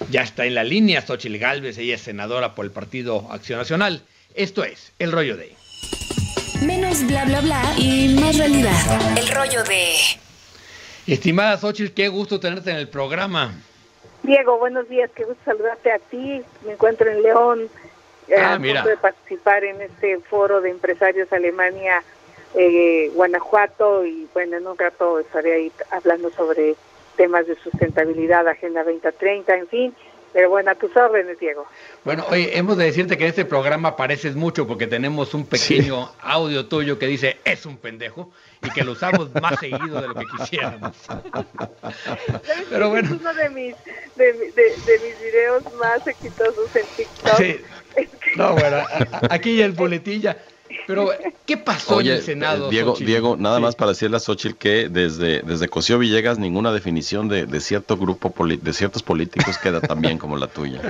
Ya está en la línea Xóchitl Gálvez, ella es senadora por el Partido Acción Nacional. Esto es El Rollo de... Menos bla bla bla y más realidad. El Rollo de... Estimada Xóchitl, qué gusto tenerte en el programa. Diego, buenos días, qué gusto saludarte a ti. Me encuentro en León, a punto de participar en este foro de empresarios Alemania, Guanajuato, y bueno, en un rato estaré ahí hablando sobre temas de sustentabilidad, Agenda 2030, en fin. Pero bueno, a tus órdenes, Diego. Bueno, oye, hemos de decirte que en este programa apareces mucho porque tenemos un pequeño audio tuyo que dice, es un pendejo, y que lo usamos más seguido de lo que quisiéramos. Pero bueno. Es uno de mis videos más exitosos en TikTok. Sí. No, bueno, aquí el boletín ya. Pero, ¿qué pasó en el Senado, Diego, nada más para decirle a Xóchitl que desde Cosío Villegas ninguna definición de cierto grupo, de ciertos políticos queda tan bien como la tuya.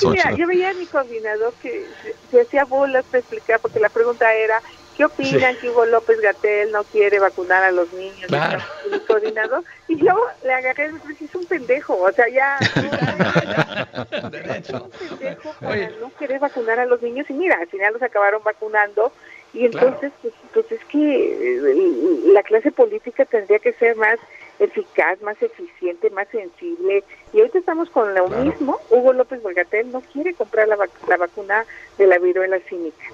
Mira, yo veía a mi coordinador que se hacía bolas para explicar, porque la pregunta era, ¿qué opinan que Hugo López-Gatell no quiere vacunar a los niños? Claro. Y mi coordinador, y yo le agarré y me dije, es un pendejo, o sea, ya... Es un pendejo para no querer vacunar a los niños, y mira, al final los acabaron vacunando, y entonces, claro, pues es que la clase política tendría que ser más eficaz, más eficiente, más sensible, y ahorita estamos con lo mismo. Hugo López-Gatell no quiere comprar la vacuna de la viruela símica.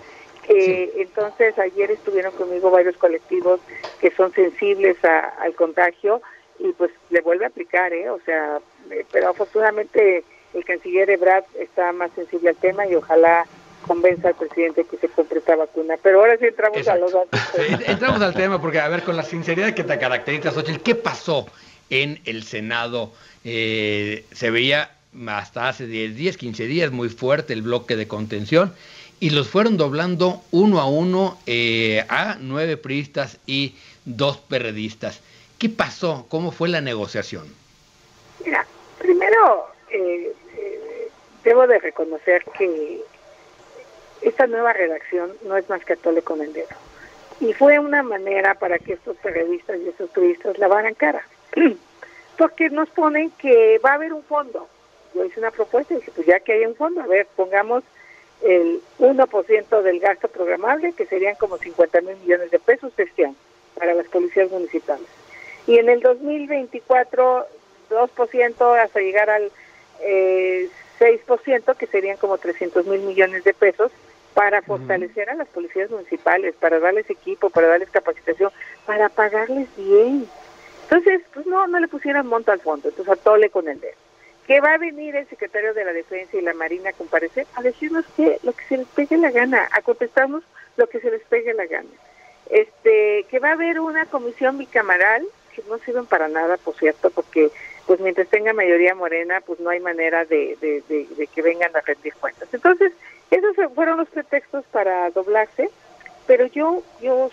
Entonces ayer estuvieron conmigo varios colectivos que son sensibles al contagio, y pues le vuelve a aplicar, o sea, pero afortunadamente el canciller Ebrard está más sensible al tema y ojalá convenza al presidente que se compre esta vacuna. Pero ahora sí entramos a los datos. Sí, entramos al tema porque, a ver, con la sinceridad que te caracteriza, Xóchitl, ¿qué pasó en el Senado? Se veía hasta hace 10 días, 15 días, muy fuerte el bloque de contención, y los fueron doblando uno a uno a 9 priistas y 2 perredistas. ¿Qué pasó? ¿Cómo fue la negociación? Mira, primero debo de reconocer que esta nueva redacción no es más que atole con el dedo. Y fue una manera para que estos periodistas y estos turistas lavaran cara. Porque nos ponen que va a haber un fondo. Yo hice una propuesta y dije, pues ya que hay un fondo, a ver, pongamos el 1% del gasto programable, que serían como 50,000 millones de pesos este año para las policías municipales. Y en el 2024, 2% hasta llegar al 6%, que serían como 300,000 millones de pesos, para fortalecer a las policías municipales, para darles equipo, para darles capacitación, para pagarles bien. Entonces, pues no le pusieron monto al fondo, entonces atole con el dedo. Que va a venir el secretario de la Defensa y la Marina a comparecer a decirnos que lo que se les pegue la gana, a contestarnos lo que se les pegue la gana. Que va a haber una comisión bicameral, que no sirven para nada, por cierto, porque pues mientras tenga mayoría morena, pues no hay manera de que vengan a rendir cuentas. Entonces, esos fueron los pretextos para doblarse, pero yo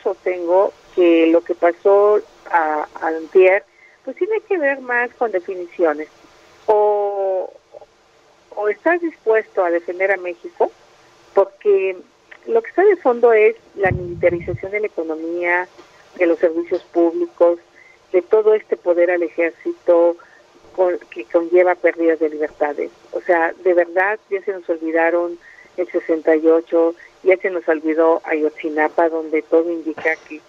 sostengo que lo que pasó a antier, pues tiene que ver más con definiciones. O estás dispuesto a defender a México, porque lo que está de fondo es la militarización de la economía, de los servicios públicos, de todo este poder al ejército que conlleva pérdidas de libertades. O sea, de verdad ya se nos olvidaron el 68, ya se nos olvidó Ayotzinapa, donde todo indica que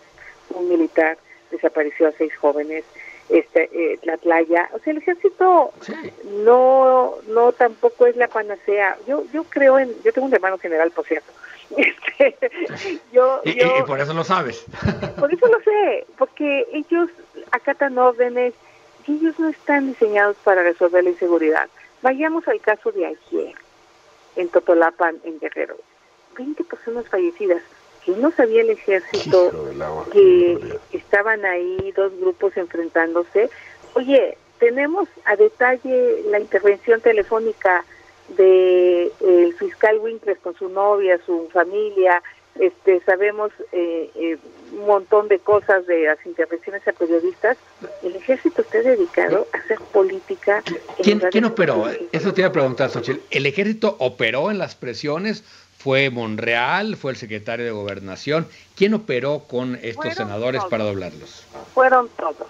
un militar desapareció a 6 jóvenes, la playa, o sea, el ejército sí. no tampoco es la panacea. Yo creo yo tengo un hermano general, por cierto. Y por eso lo sabes. Por eso lo sé, porque ellos acatan órdenes y ellos no están diseñados para resolver la inseguridad. Vayamos al caso de ayer, en Totolapan, en Guerrero. 20 personas fallecidas. Que no sabía el ejército que estaban ahí 2 grupos enfrentándose. Oye, tenemos a detalle la intervención telefónica de el fiscal Winkler con su novia, su familia. Sabemos un montón de cosas de las intervenciones a periodistas. El ejército está dedicado a hacer política. ¿Quién operó? Eso te iba a preguntar, Xóchitl. ¿El ejército operó en las presiones? ¿Fue Monreal? ¿Fue el secretario de Gobernación? ¿Quién operó con estos senadores todos para doblarlos? Fueron todos.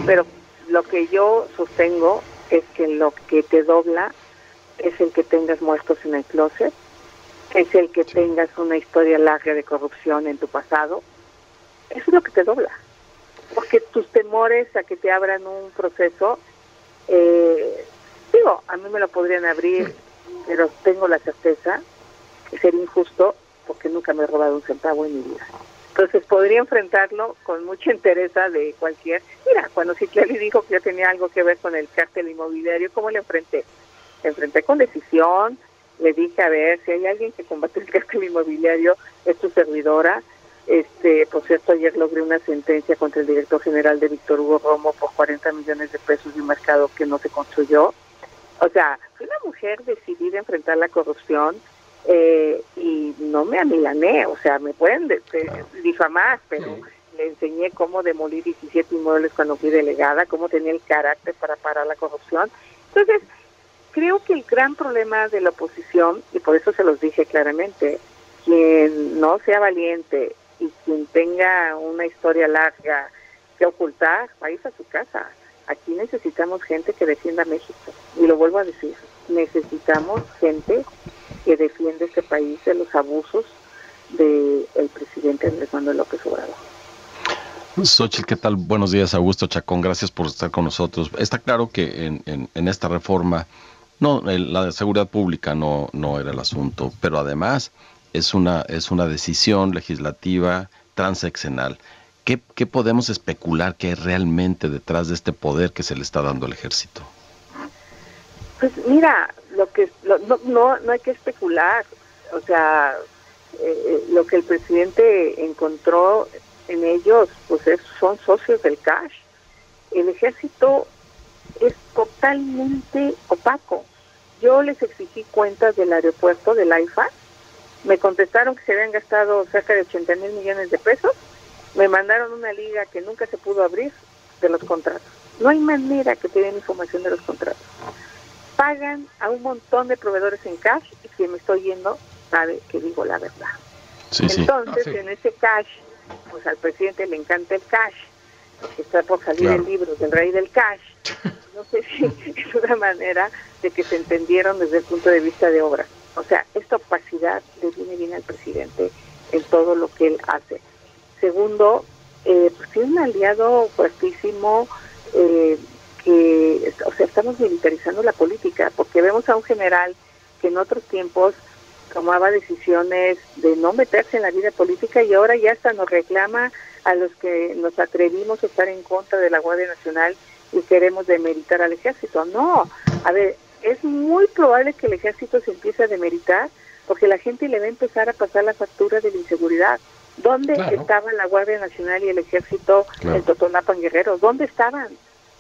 Pero lo que yo sostengo es que lo que te dobla es el que tengas muertos en el closet, es el que tengas una historia larga de corrupción en tu pasado. Eso es lo que te dobla. Porque tus temores a que te abran un proceso, a mí me lo podrían abrir, pero tengo la certeza que sería injusto porque nunca me he robado un centavo en mi vida. Entonces podría enfrentarlo con mucha entereza de cualquier... Mira, cuando Citlali dijo que yo tenía algo que ver con el cártel inmobiliario, ¿cómo le enfrenté? Le enfrenté con decisión, le dije, a ver, si hay alguien que combate el cártel inmobiliario, es tu servidora. Por cierto, ayer logré una sentencia contra el director general de Víctor Hugo Romo por 40 millones de pesos de un mercado que no se construyó. O sea, fui una mujer decidida a enfrentar la corrupción y no me amilané. O sea, me pueden difamar, pero le enseñé cómo demolir 17 inmuebles cuando fui delegada, cómo tenía el carácter para parar la corrupción. Entonces, creo que el gran problema de la oposición, y por eso se los dije claramente, quien no sea valiente y quien tenga una historia larga que ocultar, va a irse a su casa. Aquí necesitamos gente que defienda a México. Y lo vuelvo a decir, necesitamos gente que defienda este país de los abusos del presidente Andrés Manuel López Obrador. Xóchitl, ¿qué tal? Buenos días, Augusto Chacón, gracias por estar con nosotros. Está claro que en esta reforma, la seguridad pública no era el asunto, pero además es una decisión legislativa transeccional. ¿Qué podemos especular que hay realmente detrás de este poder que se le está dando al ejército? Pues mira, no hay que especular. O sea, lo que el presidente encontró en ellos, pues son socios del cash. El ejército es totalmente opaco. Yo les exigí cuentas del aeropuerto, del AIFA, me contestaron que se habían gastado cerca de 80,000 millones de pesos, me mandaron una liga que nunca se pudo abrir de los contratos. No hay manera que te den información de los contratos. Pagan a un montón de proveedores en cash y quien me estoy yendo sabe que digo la verdad. Sí, Entonces, en ese cash, pues al presidente le encanta el cash, está por salir el libro del rey del cash. No sé si es una manera de que se entendieron desde el punto de vista de obra. O sea, esta opacidad le viene bien al presidente en todo lo que él hace. Segundo, pues tiene un aliado fuertísimo estamos militarizando la política, porque vemos a un general que en otros tiempos tomaba decisiones de no meterse en la vida política y ahora ya hasta nos reclama a los que nos atrevimos a estar en contra de la Guardia Nacional y queremos demeritar al ejército. No, a ver, es muy probable que el ejército se empiece a demeritar porque la gente le va a empezar a pasar la factura de la inseguridad. ¿Dónde estaban la Guardia Nacional y el ejército en Totonapan, Guerrero? ¿Dónde estaban?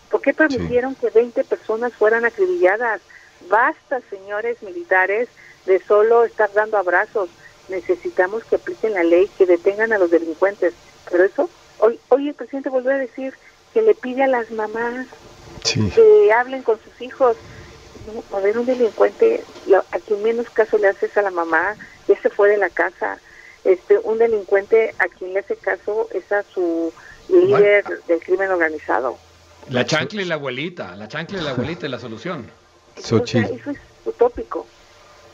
¿Por qué permitieron que 20 personas fueran acribilladas? Basta, señores militares, de solo estar dando abrazos. Necesitamos que apliquen la ley, que detengan a los delincuentes. Pero eso, hoy el presidente volvió a decir que le pide a las mamás que hablen con sus hijos. No, a ver, un delincuente, a quien menos caso le haces a la mamá, ya se fue de la casa. Un delincuente a quien le hace caso es a su líder del crimen organizado. La chancla y la abuelita es la solución. Xóchitl, eso es utópico.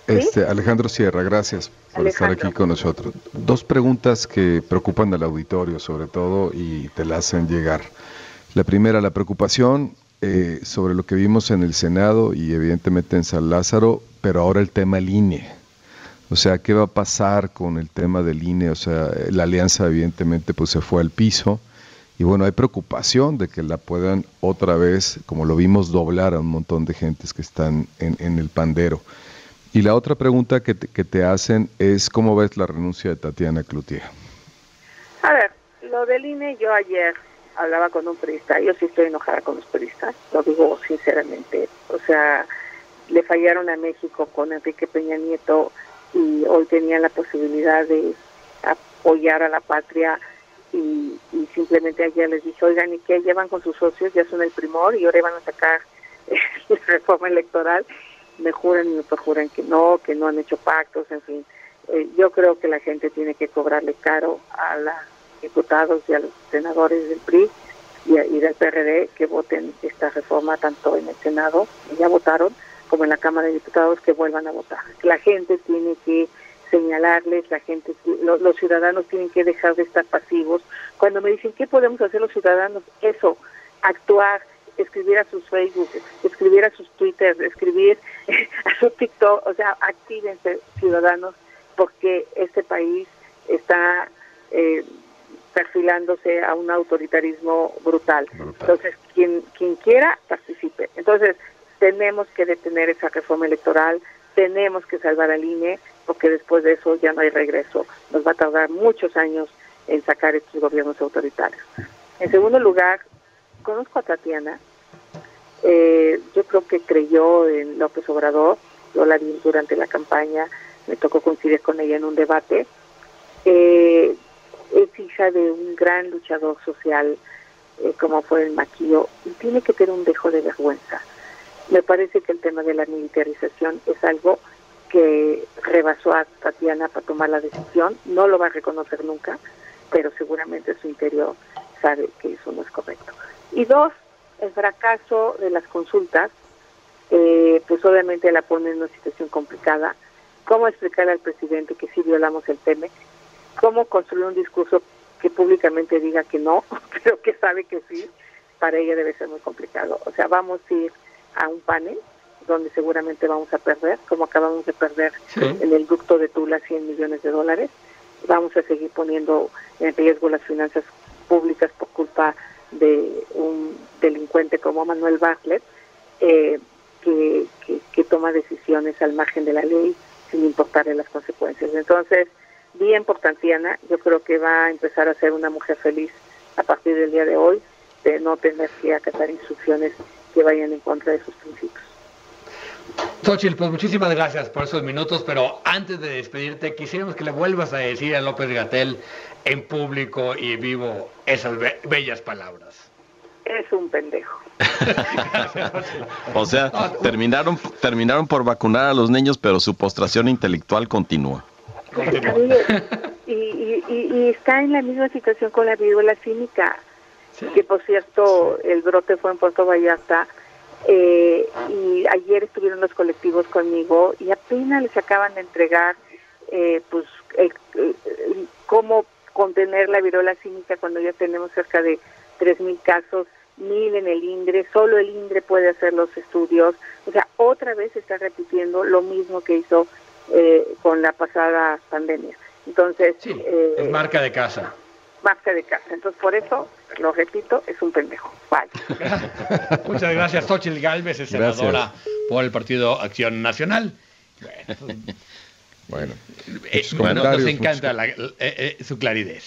¿Sí? Alejandro Sierra, gracias por estar aquí con nosotros. Dos preguntas que preocupan al auditorio sobre todo y te la hacen llegar. La primera, la preocupación sobre lo que vimos en el Senado y evidentemente en San Lázaro, pero ahora el tema del INE. O sea, ¿qué va a pasar con el tema del INE? O sea, la alianza evidentemente pues se fue al piso. Y bueno, hay preocupación de que la puedan otra vez, como lo vimos, doblar a un montón de gentes que están en el pandero. Y la otra pregunta que te hacen es, ¿cómo ves la renuncia de Tatiana Cloutier? A ver, lo del INE, yo ayer hablaba con un periodista, yo sí estoy enojada con los periodistas, lo digo sinceramente. O sea, le fallaron a México con Enrique Peña Nieto y hoy tenían la posibilidad de apoyar a la patria. Y simplemente ayer les dije, oigan, ¿y qué llevan con sus socios? Ya son el primor y ahora van a sacar la reforma electoral. Me juran y me perjuran que no han hecho pactos, en fin. Yo creo que la gente tiene que cobrarle caro a los diputados y a los senadores del PRI y del PRD que voten esta reforma tanto en el Senado, que ya votaron, como en la Cámara de Diputados, que vuelvan a votar. La gente tiene que señalarles, los ciudadanos tienen que dejar de estar pasivos. Cuando me dicen, ¿qué podemos hacer los ciudadanos? Eso, actuar, escribir a sus Facebook, escribir a sus Twitter, escribir a su TikTok, o sea, actívense ciudadanos, porque este país está perfilándose a un autoritarismo brutal. Entonces, quien quiera, participe. Entonces, tenemos que detener esa reforma electoral, tenemos que salvar al INE, porque después de eso ya no hay regreso. Nos va a tardar muchos años en sacar estos gobiernos autoritarios. En segundo lugar, conozco a Tatiana. Yo creo que creyó en López Obrador. Yo la vi durante la campaña, me tocó coincidir con ella en un debate. Es hija de un gran luchador social, como fue el Maquillo, y tiene que tener un dejo de vergüenza. Me parece que el tema de la militarización es algo que rebasó a Tatiana para tomar la decisión. No lo va a reconocer nunca, pero seguramente su interior sabe que eso no es correcto. Y dos, el fracaso de las consultas, pues obviamente la pone en una situación complicada. ¿Cómo explicarle al presidente que sí violamos el TEMEC? ¿Cómo construir un discurso que públicamente diga que no, pero que sabe que sí? Para ella debe ser muy complicado. O sea, vamos a ir a un panel donde seguramente vamos a perder, como acabamos de perder en el ducto de Tula $100 millones. Vamos a seguir poniendo en riesgo las finanzas públicas por culpa de un delincuente como Manuel Bartlett, que toma decisiones al margen de la ley sin importarle las consecuencias. Entonces, bien por Tatiana, yo creo que va a empezar a ser una mujer feliz a partir del día de hoy, de no tener que acatar instrucciones que vayan en contra de sus principios. Xóchitl, pues muchísimas gracias por esos minutos, pero antes de despedirte, quisiéramos que le vuelvas a decir a López-Gatell en público y vivo esas bellas palabras. Es un pendejo. Gracias, o sea, terminaron por vacunar a los niños, pero su postración intelectual continúa. Y está en la misma situación con la viruela símica, que por cierto, el brote fue en Puerto Vallarta, y ayer estuvieron los colectivos conmigo y apenas les acaban de entregar cómo contener la viruela símica cuando ya tenemos cerca de 3,000 casos, 1,000 en el INDRE, solo el INDRE puede hacer los estudios. O sea, otra vez se está repitiendo lo mismo que hizo con la pasada pandemia. Entonces, es marca de casa. Marca de casa. Entonces, por eso, lo repito, es un pendejo. Vale. Muchas gracias, Xóchitl Gálvez, es senadora por el Partido Acción Nacional. Bueno, nos encanta su claridad.